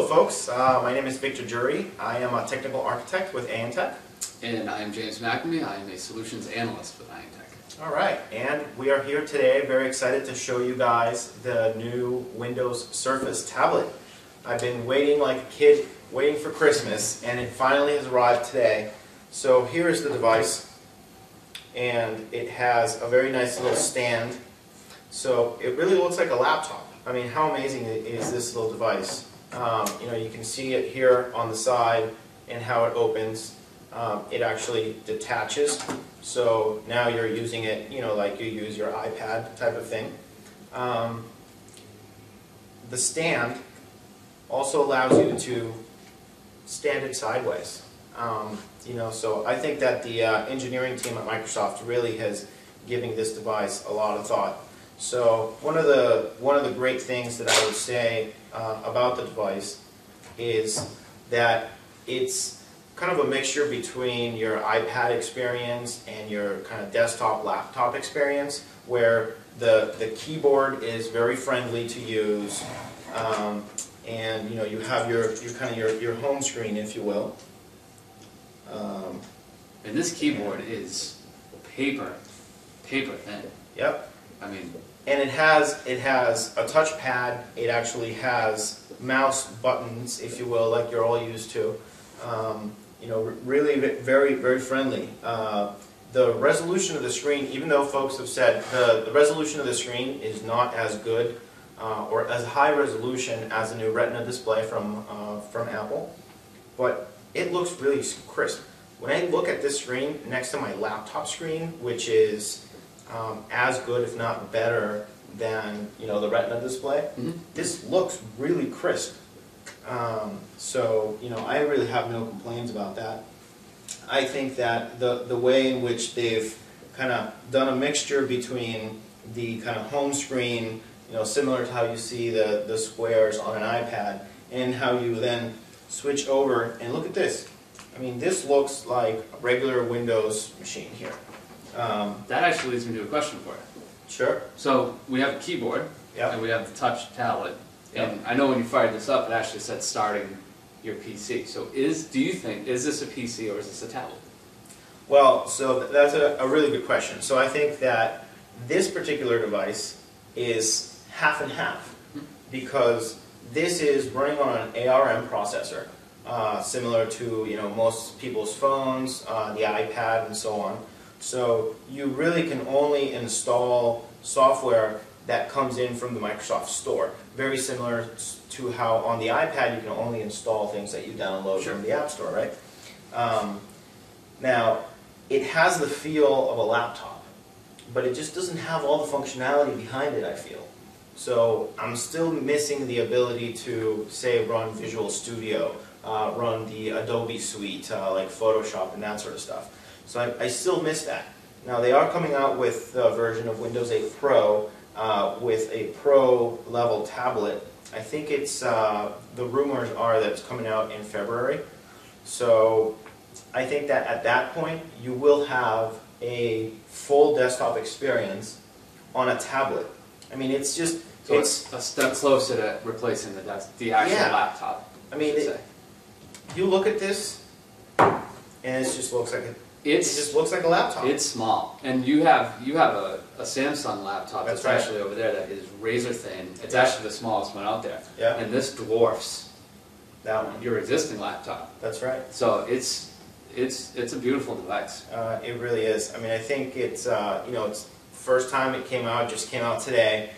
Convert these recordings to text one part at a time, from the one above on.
folks. My name is Juri. I am a technical architect with Ayantek. And I am James McNamee. I am a solutions analyst with Ayantek. All right, and we are here today, very excited to show you guys the new Windows Surface tablet. I've been waiting like a kid, waiting for Christmas, and it finally has arrived today. So here is the device, and it has a very nice little stand. So it really looks like a laptop. I mean, how amazing is this little device? You can see it here on the side and how it opens. It actually detaches, so now you're using it, like you use your iPad type of thing. The stand also allows you to stand it sideways. So I think that the engineering team at Microsoft really has given this device a lot of thought. So one of the great things that I would say about the device is that it's kind of a mixture between your iPad experience and your kind of desktop laptop experience, where the keyboard is very friendly to use, and you have your home screen, if you will. And this keyboard is paper thin. Yep. I mean, and it has a touchpad. It actually has mouse buttons, if you will, like you're all used to. Really very, very friendly. The resolution of the screen, even though folks have said the resolution of the screen is not as good or as high resolution as the new Retina display from Apple, but it looks really crisp. When I look at this screen next to my laptop screen, which is as good, if not better, than the Retina display, this looks really crisp. I really have no complaints about that. I think that the way in which they've kind of done a mixture between the kind of home screen, similar to how you see the squares on an iPad, and how you then switch over and look at this. I mean, this looks like a regular Windows machine here. that actually leads me to a question for you. Sure. So we have a keyboard, Yep. and we have the touch tablet. Yep. And I know when you fired this up, it actually said starting your PC. So do you think, is this a PC or is this a tablet? Well, so that's a really good question. So I think that this particular device is half and half, because this is running on an ARM processor, similar to most people's phones, the iPad, and so on. So you really can only install software that comes in from the Microsoft Store. Very similar to how on the iPad you can only install things that you download from the App Store, right? Now, it has the feel of a laptop, but it just doesn't have all the functionality behind it, I feel. So I'm still missing the ability to, say, run Visual Studio, run the Adobe suite, like Photoshop and that sort of stuff. So I still miss that. Now, they are coming out with a version of Windows 8 Pro with a Pro level tablet. I think it's, the rumors are that it's coming out in February. So I think that at that point you will have a full desktop experience on a tablet. I mean, it's just... So it's a step closer to replacing the actual laptop. I mean, you look at this and it just looks like it just looks like a laptop. It's small, and you have a Samsung laptop that's actually over there that is razor thin. It's actually the smallest one out there. Yeah. And this dwarfs that one. Your existing laptop. That's right. So it's a beautiful device. It really is. I mean, I think it's it's first time it came out, just came out today.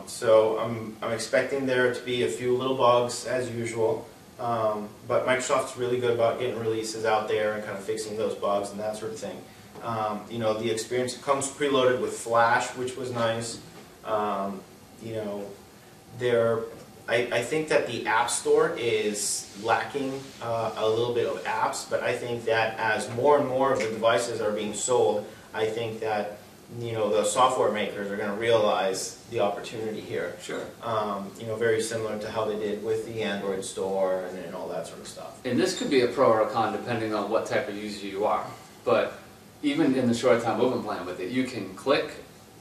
So I'm expecting there to be a few little bugs as usual. But Microsoft's really good about getting releases out there and kind of fixing those bugs and that sort of thing. The experience comes preloaded with Flash, which was nice. I think that the App Store is lacking a little bit of apps, but I think that as more and more of the devices are being sold, I think that the software makers are going to realize the opportunity here. Sure. Very similar to how they did with the Android store and all that sort of stuff. And this could be a pro or a con depending on what type of user you are. But even in the short time we've been playing with it, you can click,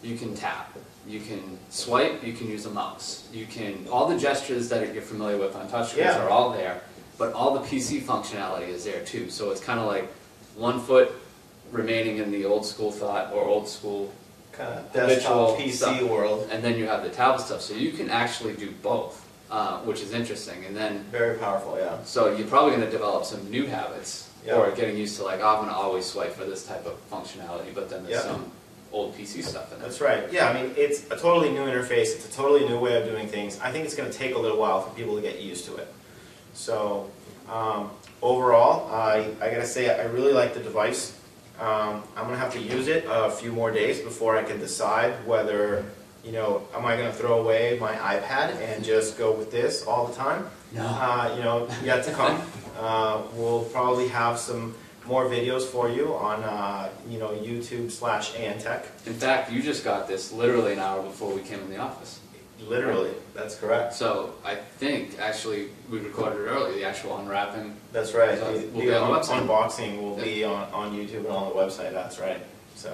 you can tap, You can swipe, you can use a mouse. You can, all the gestures that you're familiar with on touchscreens Yeah. are all there, but all the PC functionality is there too. So it's kind of like 1 foot remaining in the old school thought or old school kind of habitual desktop PC stuff. world. And then you have the tablet stuff. So you can actually do both, which is interesting. And then, Very powerful, yeah. so you're probably going to develop some new habits, Yeah. or getting used to like, oh, I'm going to always swipe for this type of functionality, but then there's Yeah. some old PC stuff in it. That's right. Yeah, I mean, it's a totally new interface. It's a totally new way of doing things. I think it's going to take a little while for people to get used to it. So, overall, I gotta say, I really like the device. I'm going to have to use it a few more days before I can decide whether, you know, am I going to throw away my iPad and just go with this all the time? No. You know, yet to come. We'll probably have some more videos for you on, you know, YouTube/Ayantek. In fact, you just got this literally an hour before we came in the office. Literally, that's correct. So I think actually we recorded it early, the actual unwrapping. That's right. So The, we'll be on the website. unboxing will be on YouTube and on the website. That's right. So,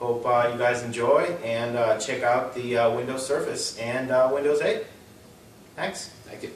hope you guys enjoy and check out the Windows Surface and Windows 8. Thanks. Thank you.